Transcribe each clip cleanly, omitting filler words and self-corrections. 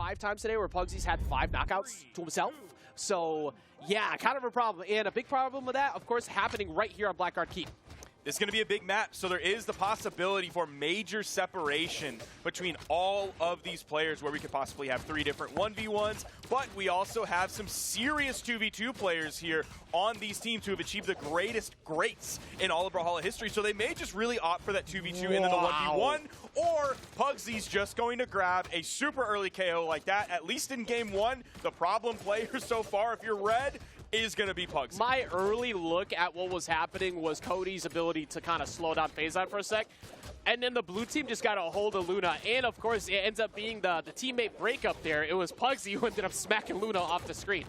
5 times today where Pugsy's had 5 knockouts to himself. So, yeah, kind of a problem. And a big problem with that, of course, happening right here on Blackguard Keep. This is going to be a big match, so there is the possibility for major separation between all of these players where we could possibly have 3 different 1v1s, but we also have some serious 2v2 players here on these teams who have achieved the greats in all of Brawlhalla history, so they may just really opt for that 2v2 into the 1v1, or Pugsy's just going to grab a super early KO like that, at least in game 1. The problem player so far, if you're red, is going to be Pugsy. My early look at what was happening was Cody's ability to kind of slow down Phazon for a sec. And then the blue team just got a hold of Luna. And, of course, it ends up being the teammate breakup there. It was Pugsy who ended up smacking Luna off the screen.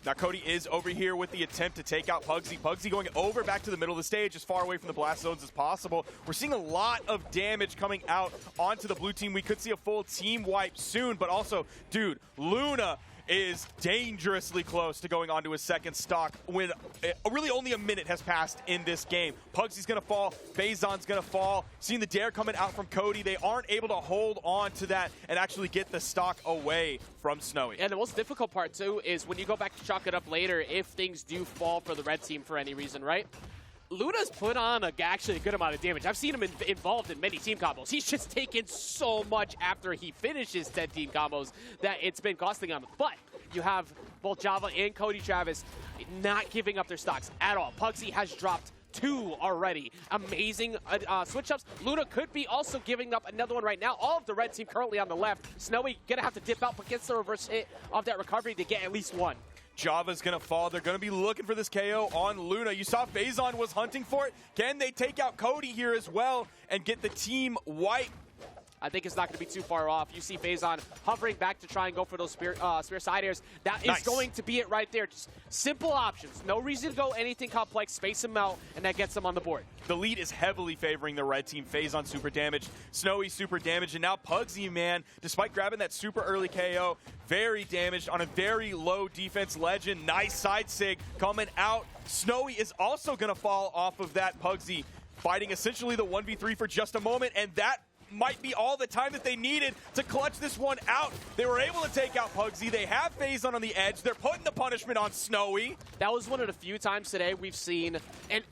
Now Cody is over here with the attempt to take out Pugsy. Pugsy going over back to the middle of the stage as far away from the blast zones as possible. We're seeing a lot of damage coming out onto the blue team. We could see a full team wipe soon, but also, dude, Luna is dangerously close to going onto his second stock when really only a minute has passed in this game. Pugsy's going to fall. Phazon's going to fall. Seeing the dare coming out from Cody, they aren't able to hold on to that and actually get the stock away from Snowy. And the most difficult part, too, is when you go back to chalk it up later, if things do fall for the red team for any reason, right? Luna's put on actually a good amount of damage. I've seen him involved in many team combos. He's just taken so much after he finishes 10 team combos that it's been costing him. But you have both Java and Cody Travis not giving up their stocks at all. Pugsy has dropped 2 already. Amazing switch-ups. Luna could be also giving up another one right now. All of the red team currently on the left. Snowy gonna have to dip out, but gets the reverse hit of that recovery to get at least 1. Java's going to fall. They're going to be looking for this KO on Luna. You saw Phazon was hunting for it. Can they take out Cody here as well and get the team wipe? I think it's not going to be too far off. You see Phazon hovering back to try and go for those spear side airs. That is going to be it right there. Just simple options. No reason to go anything complex. Space him out, and that gets him on the board. The lead is heavily favoring the red team. Phazon super damage, Snowy super damage, and now Pugsy, man, despite grabbing that super early KO, very damaged on a very low defense legend. Nice side sig coming out. Snowy is also going to fall off of that. Pugsy fighting essentially the 1v3 for just a moment, and that might be all the time that they needed to clutch this one out. They were able to take out Pugsy. They have Phazon on the edge. They're putting the punishment on Snowy. That was one of the few times today we've seen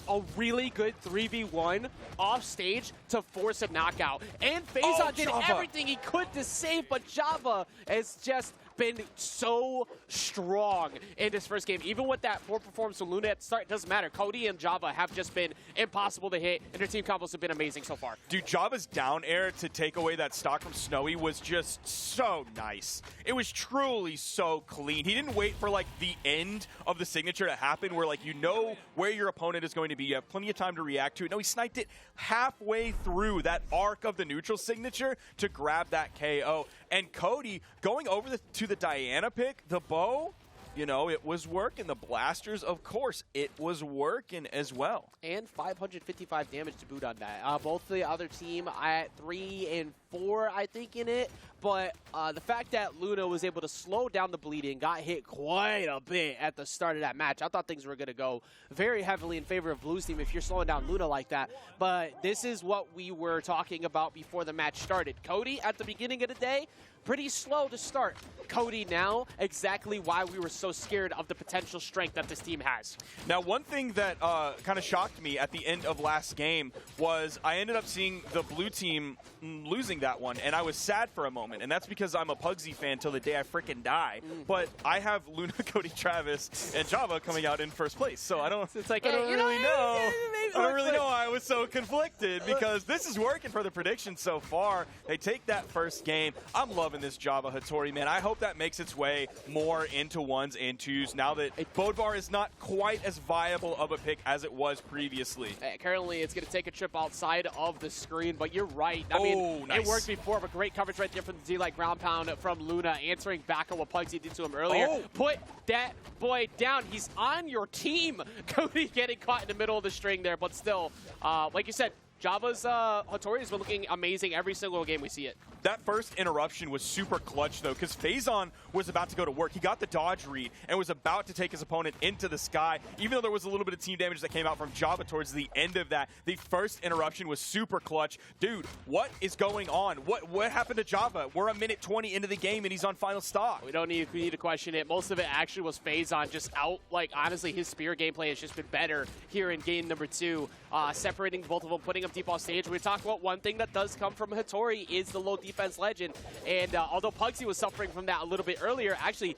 a really good 3v1 off stage to force a knockout. And Phazon did everything he could to save, but Java has just been so strong in this first game. Even with that poor performance from Luna at the start, it doesn't matter. Cody and Java have just been impossible to hit, and their team combos have been amazing so far. Dude, Java's down air to take away that stock from Snowy was just so nice. It was truly so clean. He didn't wait for like the end of the signature to happen where like you know where your opponent is going to be. You have plenty of time to react to it. No, he sniped it halfway through that arc of the neutral signature to grab that KO. And Cody going over to the Diana pick, the bow, you know, it was working. The blasters, of course, it was working as well. And 555 damage to boot on that. Both the other team at 3 and 4, I think, in it. But the fact that Luna was able to slow down the bleeding, got hit quite a bit at the start of that match. I thought things were going to go very heavily in favor of Blue's team if you're slowing down Luna like that. But this is what we were talking about before the match started. Cody, at the beginning of the day, pretty slow to start. Cody now, exactly why we were so scared of the potential strength that this team has. Now, one thing that kind of shocked me at the end of last game was I ended up seeing the blue team losing that one, and I was sad for a moment. And that's because I'm a Pugsy fan till the day I freaking die. But I have Luna, Cody, Travis, and Java coming out in first place. So I don't, it's like, I don't really know. I don't really know why I was so conflicted because this is working for the prediction so far. They take that first game. I'm loving this Java Hattori, man. I hope that makes its way more into 1s and 2s now that Bodvar is not quite as viable of a pick as it was previously. Currently, it's going to take a trip outside of the screen, but you're right. I mean, nice. It worked before, but great coverage right there from the D-like ground pound from Luna, answering back on what Pugsy did to him earlier. Put that boy down. He's on your team. Cody getting caught in the middle of the string there, but still, like you said, Java's Hattori has been looking amazing every single game we see it. That first interruption was super clutch, though, because Phazon was about to go to work. He got the dodge read and was about to take his opponent into the sky. Even though there was a little bit of team damage that came out from Java towards the end of that, the first interruption was super clutch. Dude, what is going on? What happened to Java? We're a minute 20 into the game, and he's on final stock. We need to question it. Most of it actually was Phazon just out. Like, honestly, his spear gameplay has just been better here in game number 2, separating both of them, putting them deep off stage. We talked about one thing that does come from Hattori is the low defense legend. And although Pugsy was suffering from that a little bit earlier, actually,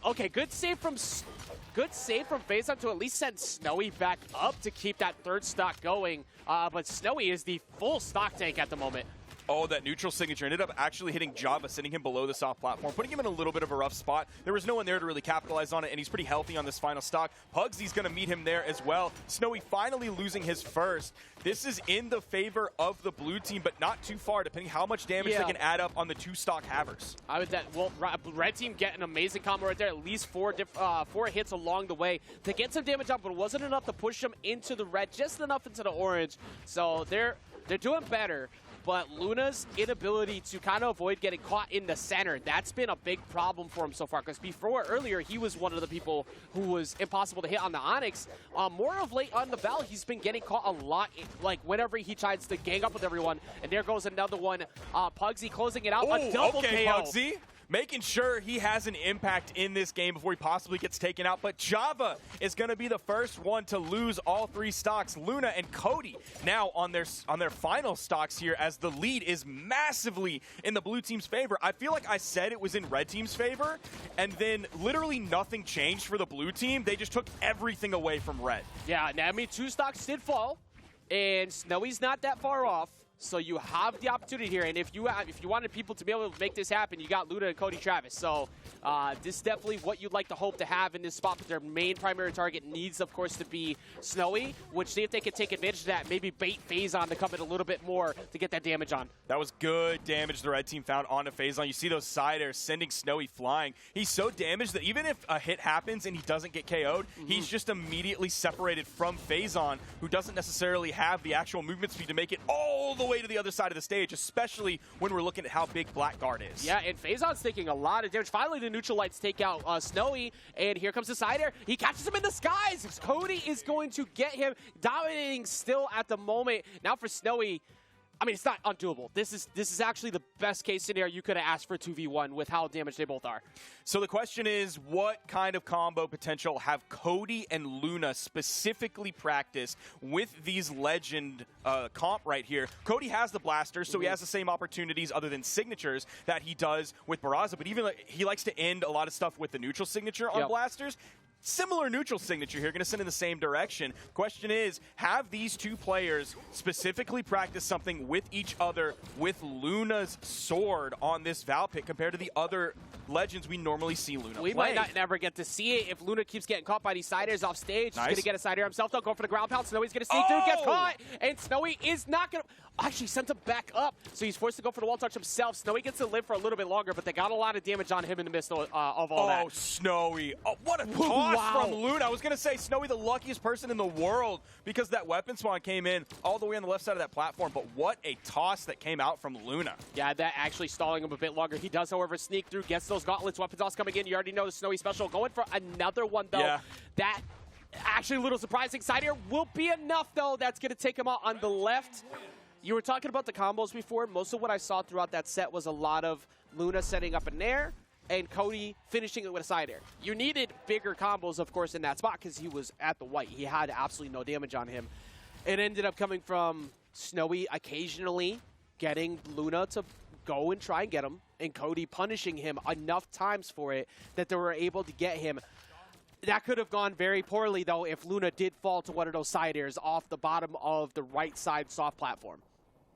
okay, good save from Phazon to at least send Snowy back up to keep that third stock going. But Snowy is the full stock tank at the moment. Oh, that neutral signature ended up actually hitting Java, sending him below the soft platform, putting him in a little bit of a rough spot. There was no one there to really capitalize on it, and he's pretty healthy on this final stock. Pugsy's going to meet him there as well. Snowy finally losing his first. This is in the favor of the blue team, but not too far, depending how much damage they can add up on the 2 stock havers. Red team get an amazing combo right there, at least 4 hits along the way to get some damage up, but it wasn't enough to push them into the red, just enough into the orange. So they're doing better. But Luna's inability to kind of avoid getting caught in the center, that's been a big problem for him so far. Because earlier, he was one of the people who was impossible to hit on the Onyx. More of late on the Val, he's been getting caught a lot, like whenever he tries to gang up with everyone. And there goes another one. Pugsy closing it out. A double okay, KO. Pugsy. Making sure he has an impact in this game before he possibly gets taken out. But Java is going to be the first one to lose all 3 stocks. Luna and Cody now on their final stocks here, as the lead is massively in the blue team's favor. I feel like I said it was in red team's favor, and then literally nothing changed for the blue team. They just took everything away from red. Yeah, I mean, 2 stocks did fall, and Snowy's not that far off. So you have the opportunity here, and if you wanted people to be able to make this happen, you got Luna and Cody Travis. So this is definitely what you'd like to hope to have in this spot, but their main primary target needs, of course, to be Snowy, which see if they can take advantage of that, maybe bait Phazon to come in a little bit more to get that damage on. That was good damage the red team found onto Phazon. You see those side airs sending Snowy flying. He's so damaged that even if a hit happens and he doesn't get KO'd, he's just immediately separated from Phazon, who doesn't necessarily have the actual movement speed to make it all the way to the other side of the stage, especially when we're looking at how big Blackguard is. Yeah, and Phazon's taking a lot of damage. Finally, the neutral lights take out Snowy, and here comes the side air. He catches him in the skies. Cody is going to get him, dominating still at the moment. Now for Snowy, I mean, it's not undoable. This is actually the best case scenario you could have asked for 2v1 with how damaged they both are. So the question is, what kind of combo potential have Cody and Luna specifically practiced with these legend comp right here? Cody has the blasters, so he has the same opportunities other than signatures that he does with Barraza, but even he likes to end a lot of stuff with the neutral signature on blasters. Similar neutral signature here, going to send in the same direction. Question is, have these 2 players specifically practiced something with each other with Luna's sword on this Val pick compared to the other legends we normally see Luna play? We might not never get to see it if Luna keeps getting caught by these side airs off stage. He's going to get a side air himself. They'll go for the ground pound. Snowy's going to see through, gets caught, and Snowy is not going to... Actually sent him back up, so he's forced to go for the wall touch himself. Snowy gets to live for a little bit longer, but they got a lot of damage on him in the midst of all that. Oh, Snowy. Oh, what a toss from Luna. I was going to say Snowy the luckiest person in the world because that weapon spawn came in all the way on the left side of that platform, but what a toss that came out from Luna. Yeah, that actually stalling him a bit longer. He does, however, sneak through, gets those gauntlets, weapon toss coming in. You already know the Snowy special. Going for another one, though. Yeah. That actually a little surprising. Side air will be enough, though. That's going to take him out on the left. You were talking about the combos before. Most of what I saw throughout that set was a lot of Luna setting up an air and Cody finishing it with a side air. You needed bigger combos, of course, in that spot because he was at the white. He had absolutely no damage on him. It ended up coming from Snowy occasionally getting Luna to go and try and get him, and Cody punishing him enough times for it that they were able to get him. That could have gone very poorly, though, if Luna did fall to one of those side airs off the bottom of the right side soft platform.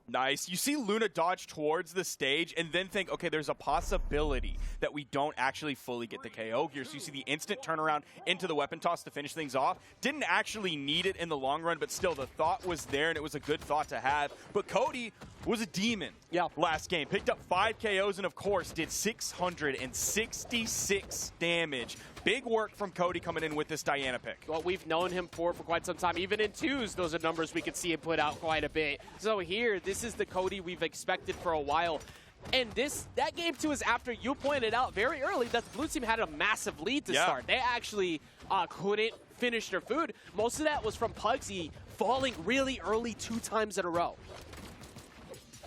Nice. You see Luna dodge towards the stage and then think, okay, there's a possibility that we don't actually fully get the KO here. So you see the instant turnaround into the weapon toss to finish things off. Didn't actually need it in the long run, but still the thought was there, and it was a good thought to have. But Cody was a demon last game. Picked up 5 KOs and, of course, did 666 damage. Big work from Cody coming in with this Diana pick. Well, we've known him for quite some time. Even in twos, those are numbers we could see him put out quite a bit. So here, this is the Cody we've expected for a while. And that game two is after you pointed out very early that the blue team had a massive lead to start. They actually couldn't finish their food. Most of that was from Pugsy falling really early 2 times in a row.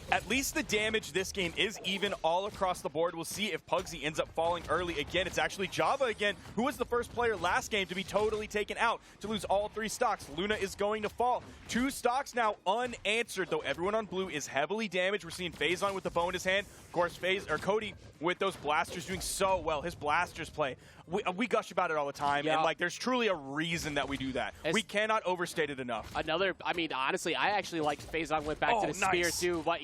At least the damage this game is even all across the board. We'll see if Pugsy ends up falling early again. It's actually Java again, who was the first player last game to be totally taken out, to lose all 3 stocks. Luna is going to fall. 2 stocks now unanswered, though everyone on blue is heavily damaged. We're seeing Phazon with the bow in his hand. Of course, Cody with those blasters doing so well. His blasters play. We gush about it all the time, and like there's truly a reason that we do that. We cannot overstate it enough. I mean, honestly, I actually liked Phazon went back to the spear too, but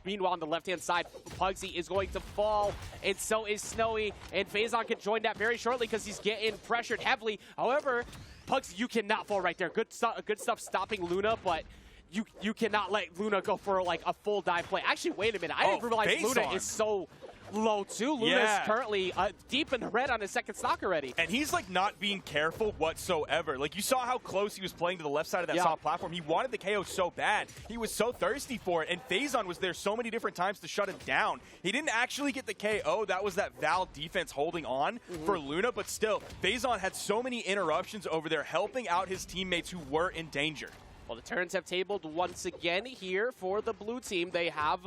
meanwhile on the left-hand side, Pugsy is going to fall, and so is Snowy, and Phazon can join that very shortly because he's getting pressured heavily. However, Pugsy, you cannot fall right there. Good stuff stopping Luna, but you cannot let Luna go for like a full dive play. Actually, wait a minute. I didn't realize Phazon. Luna is so low too. Luna's currently deep in the red on his 2nd stock already. And he's like not being careful whatsoever. Like you saw how close he was playing to the left side of that soft platform. He wanted the KO so bad. He was so thirsty for it. And Phazon was there so many different times to shut it down. He didn't actually get the KO. That was that Val defense holding on for Luna. But still, Phazon had so many interruptions over there helping out his teammates who were in danger. Well, the turns have tabled once again here for the blue team. They have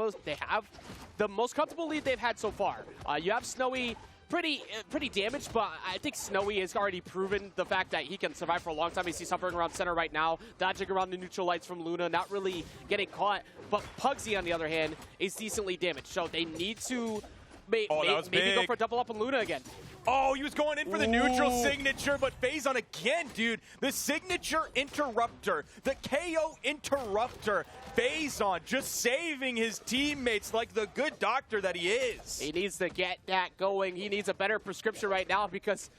the most comfortable lead they've had so far. You have Snowy pretty damaged, but I think Snowy has already proven the fact that he can survive for a long time. He's suffering around center right now, dodging around the neutral lights from Luna, not really getting caught. But Pugsy, on the other hand, is decently damaged. So they need to maybe go for a double up on Luna again. Oh, he was going in for the neutral signature, but Phazon again, dude. The signature interrupter, the KO interrupter. Phazon just saving his teammates like the good doctor that he is. He needs to get that going. He needs a better prescription right now because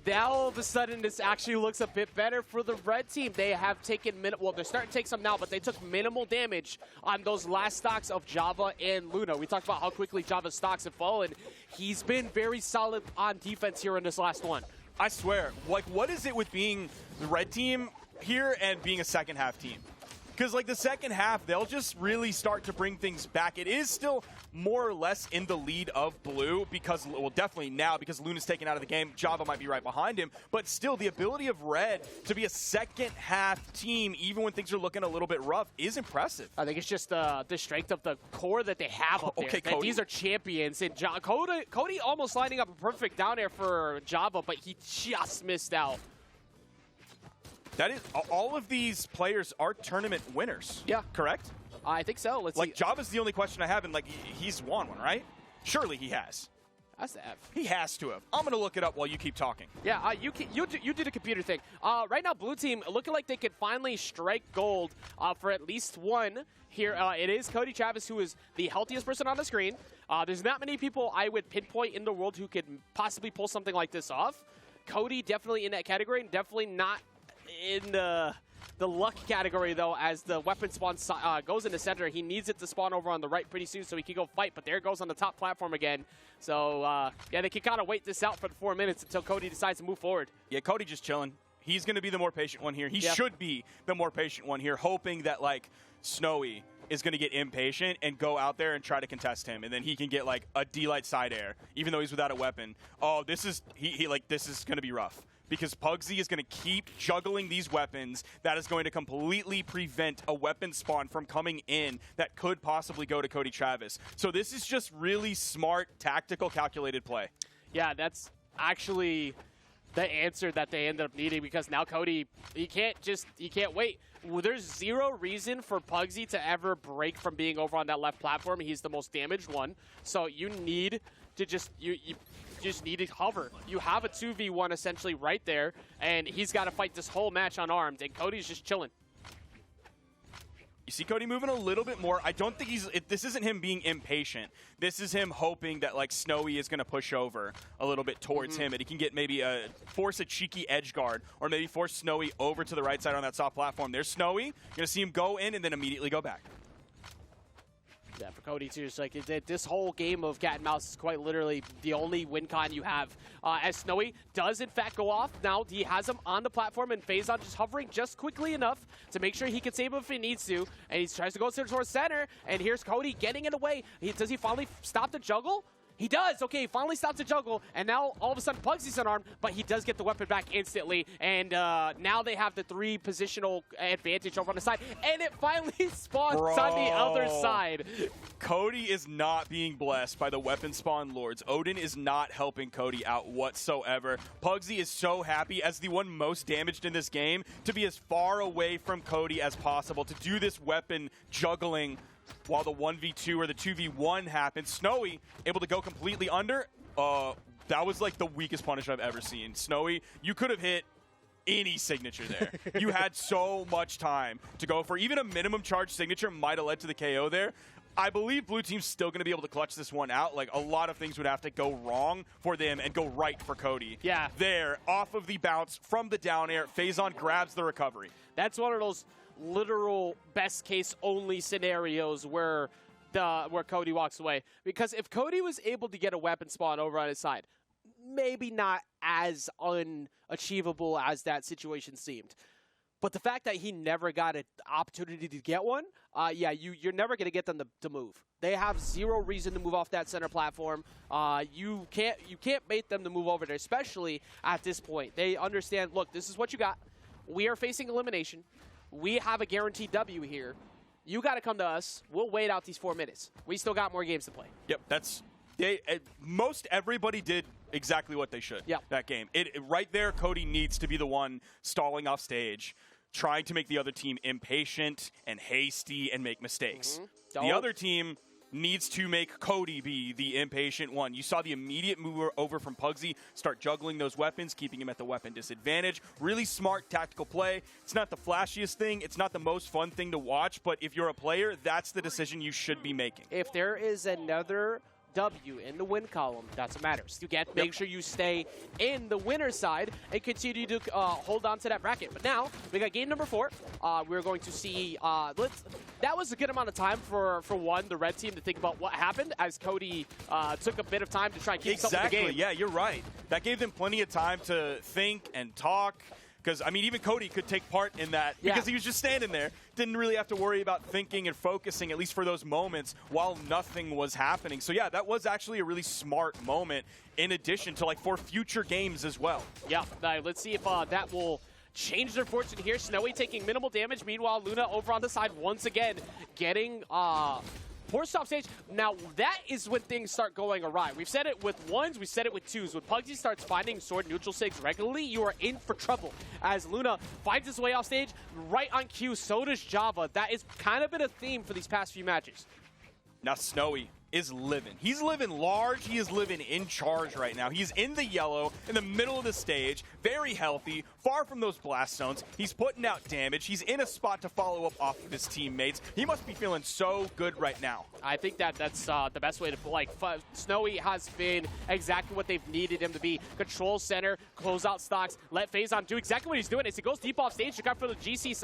now all of a sudden this actually looks a bit better for the red team. They have taken well, they're starting to take some now, but they took minimal damage on those last stocks of Java and Luna. We talked about how quickly Java's stocks have fallen. He's been very solid on defense here in this last one. I swear, like, what is it with being the red team here and being a second half team? Because, like, the second half, they'll just really start to bring things back. It is still more or less in the lead of blue because, well, definitely now because Luna's taken out of the game. Java might be right behind him. But still, the ability of red to be a second half team, even when things are looking a little bit rough, is impressive. I think it's just the strength of the core that they have up there. Okay, Cody. These are champions. And Cody almost lining up a perfect down air for Java, but he just missed out. That is, all of these players are tournament winners. Yeah. Correct? I think so. Let's like, see. Java's the only question I have, and, like, he's won one, right? Surely he has. That's the F. He has to have. I'm going to look it up while you keep talking. Yeah, you did a computer thing. Right now, blue team looking like they could finally strike gold for at least one here. It is Cody Travis, who is the healthiest person on the screen. There's not many people I would pinpoint in the world who could possibly pull something like this off. Cody definitely in that category, and definitely not in the luck category, though, as the weapon spawn goes into center. He needs it to spawn over on the right pretty soon so he can go fight, but there it goes on the top platform again. So, yeah, they can kind of wait this out for the 4 minutes until Cody decides to move forward. Yeah, Cody just chilling. He's going to be the more patient one here. He should be the more patient one here, hoping that, like, Snowy is going to get impatient and go out there and try to contest him, and then he can get, like, a D-light side air, even though he's without a weapon. Oh, this is this is going to be rough. Because Pugsy is going to keep juggling these weapons. That is going to completely prevent a weapon spawn from coming in that could possibly go to Cody Travis. So this is just really smart, tactical, calculated play. Yeah, that's actually the answer that they ended up needing, because now Cody, he can't wait. Well, there's zero reason for Pugsy to ever break from being over on that left platform. He's the most damaged one. So you need to just need to hover. You have a 2v1 essentially right there, and he's got to fight this whole match unarmed, and Cody's just chilling. You see Cody moving a little bit more. I don't think this isn't him being impatient. This is him hoping that, like, Snowy is going to push over a little bit towards him, and he can get maybe force a cheeky edge guard, or maybe force Snowy over to the right side on that soft platform. There's Snowy. You're going to see him go in and then immediately go back. Yeah, for Cody too, it's like this whole game of cat and mouse is quite literally the only win con you have. As Snowy does in fact go off, now he has him on the platform and Phazon just hovering just quickly enough to make sure he can save him if he needs to. And he tries to go towards center, and here's Cody getting in the way. Does he finally stop the juggle? He does. Okay, he finally stops the juggle, and now all of a sudden Pugsy's unarmed, but he does get the weapon back instantly, and now they have the 3 positional advantage over on the side, and it finally spawns on the other side. Cody is not being blessed by the weapon spawn lords. Odin is not helping Cody out whatsoever. Pugsy is so happy, as the one most damaged in this game, to be as far away from Cody as possible, to do this weapon juggling while the 1v2 or the 2v1 happens. Snowy able to go completely under. That was like the weakest punish I've ever seen. Snowy, you could have hit any signature there. You had so much time to go for. Even a minimum charge signature might have led to the KO there. I believe blue team's still going to be able to clutch this one out. Like, a lot of things would have to go wrong for them and go right for Cody. Yeah. There, off of the bounce from the down air, Phazon grabs the recovery. That's one of those literal best case only scenarios where Cody walks away. Because if Cody was able to get a weapon spawn over on his side, maybe not as unachievable as that situation seemed. But the fact that he never got an opportunity to get one, yeah, you're never going to get them to move. They have zero reason to move off that center platform. You can't bait them to move over there, especially at this point. They understand, look, this is what you got. We are facing elimination. We have a guaranteed W here. You got to come to us. We'll wait out these 4 minutes. We still got more games to play. Yep, most everybody did exactly what they should. Yep. That game. Right there, Cody needs to be the one stalling off stage, trying to make the other team impatient and hasty and make mistakes. The other team needs to make Cody be the impatient one. You saw the immediate move over from Pugsy, start juggling those weapons, keeping him at the weapon disadvantage. Really smart tactical play. It's not the flashiest thing. It's not the most fun thing to watch, but if you're a player, that's the decision you should be making. If there is another W in the win column, that's what matters. You get make sure you stay in the winner's side and continue to hold on to that bracket. But now we got game number 4. We're going to see. That was a good amount of time for the red team to think about what happened, as Cody took a bit of time to try and keep something in the game. Yeah, you're right. That gave them plenty of time to think and talk. Because, I mean, even Cody could take part in that because he was just standing there. Didn't really have to worry about thinking and focusing, at least for those moments, while nothing was happening. So, yeah, that was actually a really smart moment in addition to, like, for future games as well. Yeah, let's see if that will change their fortune here. Snowy taking minimal damage. Meanwhile, Luna over on the side once again getting poor stop stage. Now, that is when things start going awry. We've said it with 1s, we said it with 2s. When Pugsy starts finding sword neutral sigs regularly, you are in for trouble. As Luna finds his way off stage, right on cue, so does Java. That has kind of been a theme for these past few matches. Now, Snowy is living. He's living large. He is living in charge right now. He's in the yellow, in the middle of the stage, very healthy, far from those blast zones. He's putting out damage. He's in a spot to follow up off of his teammates. He must be feeling so good right now. I think that's the best way to, like, Snowy has been exactly what they've needed him to be. Control center, close out stocks, let Phazon do exactly what he's doing. As he goes deep off stage to come for the GC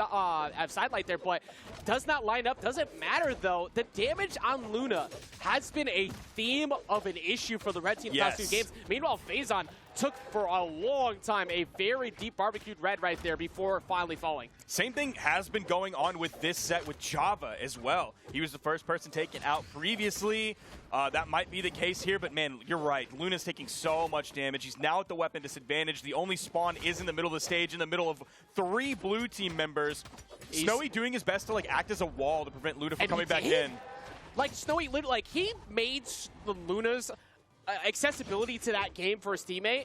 sidelight there, but does not line up. Doesn't matter, though. The damage on Luna has been a theme of an issue for the red team the past 2 games. Meanwhile, Phazon took for a long time a very deep barbecued red right there before finally falling. Same thing has been going on with this set with Java as well. He was the first person taken out previously. That might be the case here, but man, you're right. Luna's taking so much damage. He's now at the weapon disadvantage. The only spawn is in the middle of the stage, in the middle of 3 blue team members. Snowy doing his best to, like, act as a wall to prevent Luna from coming back in. Like, Snowy, like, he made the Luna's accessibility to that game for his teammate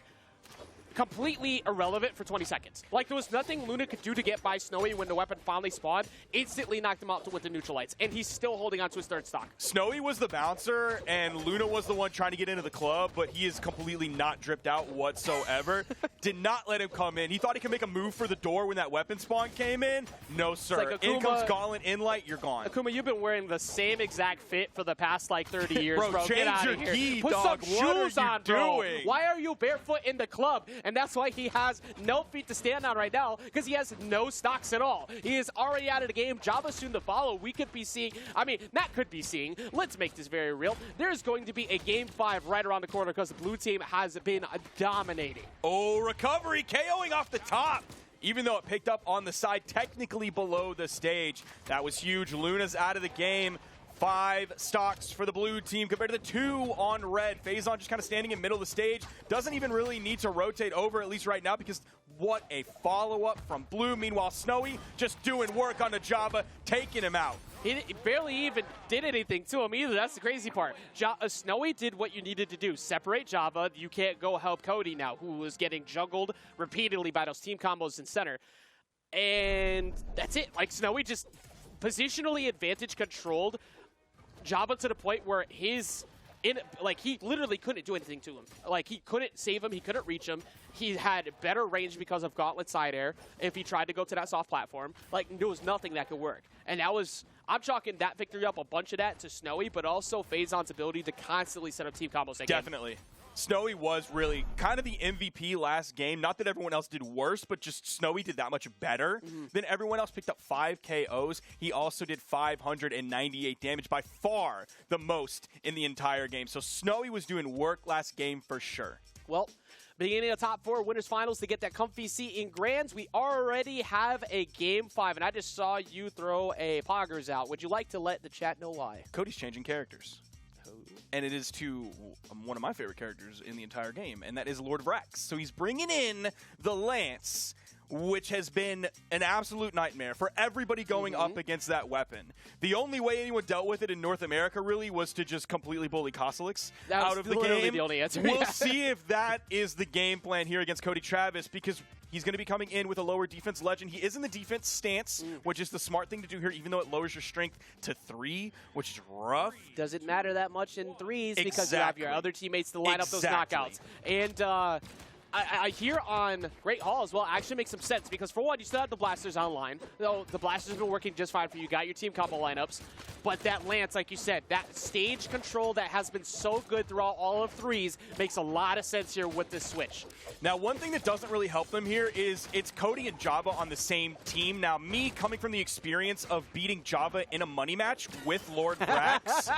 completely irrelevant for 20 seconds. Like, there was nothing Luna could do to get by Snowy when the weapon finally spawned. Instantly knocked him out with the neutral lights, and he's still holding on to his 3rd stock. Snowy was the bouncer, and Luna was the one trying to get into the club, but he is completely not dripped out whatsoever. Did not let him come in. He thought he could make a move for the door when that weapon spawn came in. No, sir. Like, Akuma, in comes Gauntlet, in light, you're gone. Akuma, you've been wearing the same exact fit for the past, like, 30 years, bro. Change Get out your of here. gi, Put dog. some shoes on, bro. Doing? Why are you barefoot in the club? and that's why he has no feet to stand on right now, because he has no stocks at all. He is already out of the game. Java soon to follow. We could be seeing, I mean, Matt could be seeing, let's make this very real. There's going to be a Game 5 right around the corner because the blue team has been dominating. Oh, recovery, KOing off the top. Even though it picked up on the side, technically below the stage. That was huge. Luna's out of the game. 5 stocks for the blue team compared to the 2 on red. Phazon just kind of standing in middle of the stage. Doesn't even really need to rotate over, at least right now, because what a follow-up from blue. Meanwhile, Snowy just doing work on the Java, taking him out. He barely even did anything to him either. That's the crazy part. Snowy did what you needed to do. Separate Java. You can't go help Cody now, who was getting juggled repeatedly by those team combos in center. And that's it. Like, Snowy just positionally advantage controlled Java to the point where he literally couldn't do anything to him. Like, he couldn't save him. He couldn't reach him. He had better range because of Gauntlet side air if he tried to go to that soft platform. Like, there was nothing that could work. And that was, I'm chalking that victory up, a bunch of that, to Snowy, but also Phazon's ability to constantly set up team combos again. Definitely. Snowy was really kind of the MVP last game. Not that everyone else did worse, but just Snowy did that much better than everyone else. Picked up 5 KOs. He also did 598 damage, by far the most in the entire game. So Snowy was doing work last game for sure. Well, beginning of top 4 winners finals to get that comfy seat in Grands, we already have a Game 5, and I just saw you throw a Poggers out. Would you like to let the chat know why? Cody's changing characters. And it is to one of my favorite characters in the entire game, and that is Lord of Rex. So he's bringing in the Lance, which has been an absolute nightmare for everybody going up against that weapon. The only way anyone dealt with it in North America really was to just completely bully Kosalix out of the game. The only answer. We'll see if that is the game plan here against Cody Travis, because he's going to be coming in with a lower defense legend. He is in the defense stance, which is the smart thing to do here, even though it lowers your strength to 3, which is rough. Doesn't matter that much in 3s because you have your other teammates to line up those knockouts. And I hear on Great Hall as well actually makes some sense, because for one, you still have the Blasters online. Though the Blasters have been working just fine for you. You got your team combo lineups. But that Lance, like you said, that stage control that has been so good throughout all of 3s makes a lot of sense here with this switch. Now, one thing that doesn't really help them here is it's Cody and Java on the same team. Now, me coming from the experience of beating Java in a money match with Lord Brax,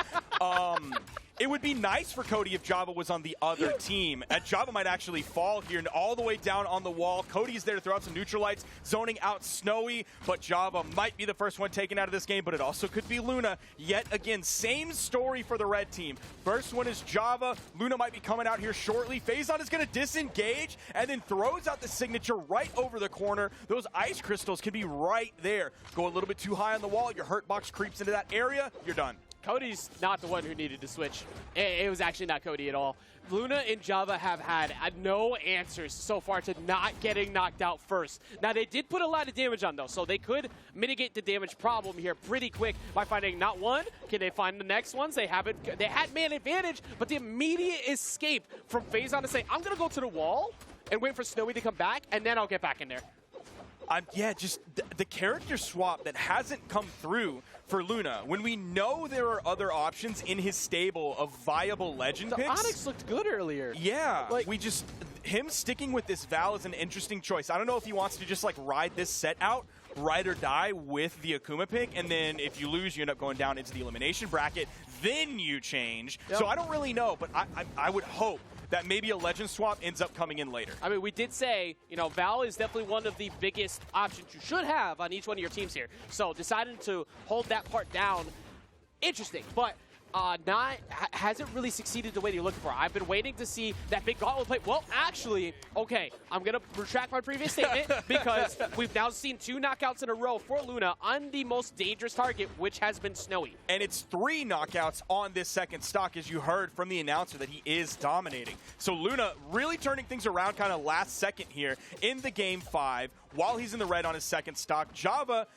it would be nice for Cody if Java was on the other team. Java might actually fall here and all the way down on the wall. Cody's there to throw out some neutralites, zoning out Snowy, but Java might be the first one taken out of this game, but it also could be Luna. Yet again, same story for the red team. First one is Java. Luna might be coming out here shortly. Phazon is going to disengage and then throws out the signature right over the corner. Those ice crystals can be right there. Go a little bit too high on the wall. Your hurt box creeps into that area. You're done. Cody's not the one who needed to switch. It was actually not Cody at all. Luna and Java have had no answers so far to not getting knocked out first. Now, they did put a lot of damage on, though, so they could mitigate the damage problem here pretty quick by finding not one. Can they find the next ones? They had man advantage, but the immediate escape from Phazon to say, I'm going to go to the wall and wait for Snowy to come back, and then I'll get back in there. Yeah, just the character swap that hasn't come through for Luna. When we know there are other options in his stable of viable legend picks. Onyx looked good earlier. Yeah, him sticking with this Val is an interesting choice. I don't know if he wants to just like ride this set out, ride or die with the Akuma pick, and then if you lose, you end up going down into the elimination bracket. Then you change. Yep. So I don't really know, but I would hope that maybe a legend swap ends up coming in later. I mean, we did say, Val is definitely one of the biggest options you should have on each one of your teams here. So deciding to hold that part down, interesting. But hasn't really succeeded the way you're looking for. I've been waiting to see that big gauntlet play. Well, actually, okay, I'm going to retract my previous statement because we've now seen 2 knockouts in a row for Luna on the most dangerous target, which has been Snowy. And it's 3 knockouts on this second stock, as you heard from the announcer that he is dominating. So Luna really turning things around kind of last second here in the Game 5 while he's in the red on his second stock. Java,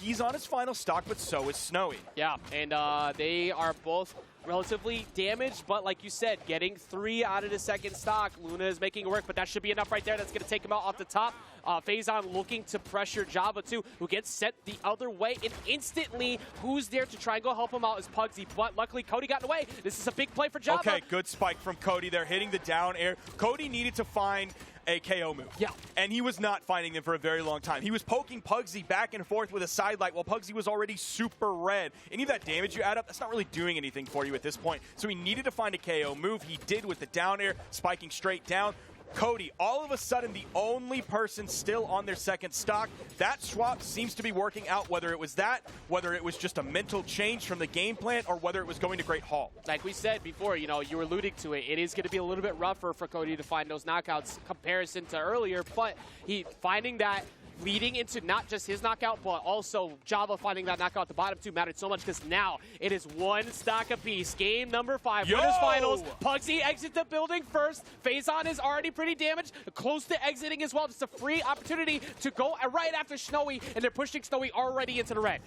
he's on his final stock, but so is Snowy. Yeah, and they are both relatively damaged, but like you said, getting 3 out of the second stock. Luna is making it work, but that should be enough right there. That's going to take him out off the top. Phazon looking to pressure Java too, who gets set the other way, and instantly who's there to try and go help him out is Pugsy, but luckily Cody got in the way. This is a big play for Java. Okay, good spike from Cody there, hitting the down air. Cody needed to find a KO move. Yeah. And he was not finding them for a very long time. He was poking Pugsy back and forth with a sidelight while Pugsy was already super red. Any of that damage you add up, that's not really doing anything for you at this point. So he needed to find a KO move. He did with the down air, spiking straight down. Cody, all of a sudden the only person still on their second stock. That swap seems to be working out, whether it was that, whether it was just a mental change from the game plan, or whether it was going to Great Hall. Like we said before, you know, you were alluding to it. It is going to be a little bit rougher for Cody to find those knockouts comparison to earlier, but he finding that leading into not just his knockout, but also Java finding that knockout at the bottom too mattered so much because now it is one stock apiece. Game number 5, winners finals. Pugsy exits the building first. Phazon is already pretty damaged, close to exiting as well. Just a free opportunity to go right after Snowy, and they're pushing Snowy already into the red.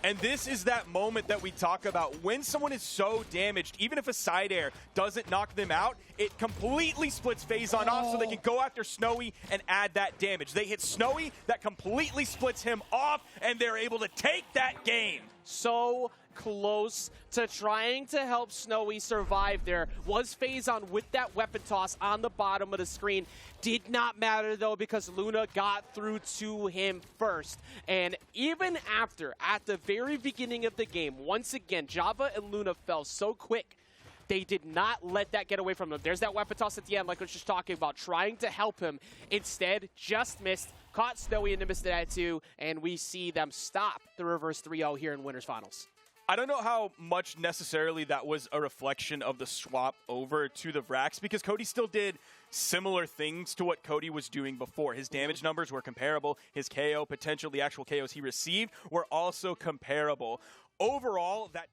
And this is that moment that we talk about. When someone is so damaged, even if a side air doesn't knock them out, it completely splits Phazon off so they can go after Snowy and add that damage. They hit Snowy, that completely splits him off, and they're able to take that game. So close to trying to help Snowy survive there. Was Phazon with that weapon toss on the bottom of the screen. Did not matter though because Luna got through to him first. And even after, at the very beginning of the game, once again, Java and Luna fell so quick. They did not let that get away from them. There's that weapon toss at the end, like I was just talking about, trying to help him. Instead, just missed, caught Snowy and missed that too, and we see them stop the reverse 3-0 here in winners finals. I don't know how much necessarily that was a reflection of the swap over to the Vrax, because Cody still did similar things to what Cody was doing before. His damage numbers were comparable. His KO potential, the actual KOs he received, were also comparable. Overall, that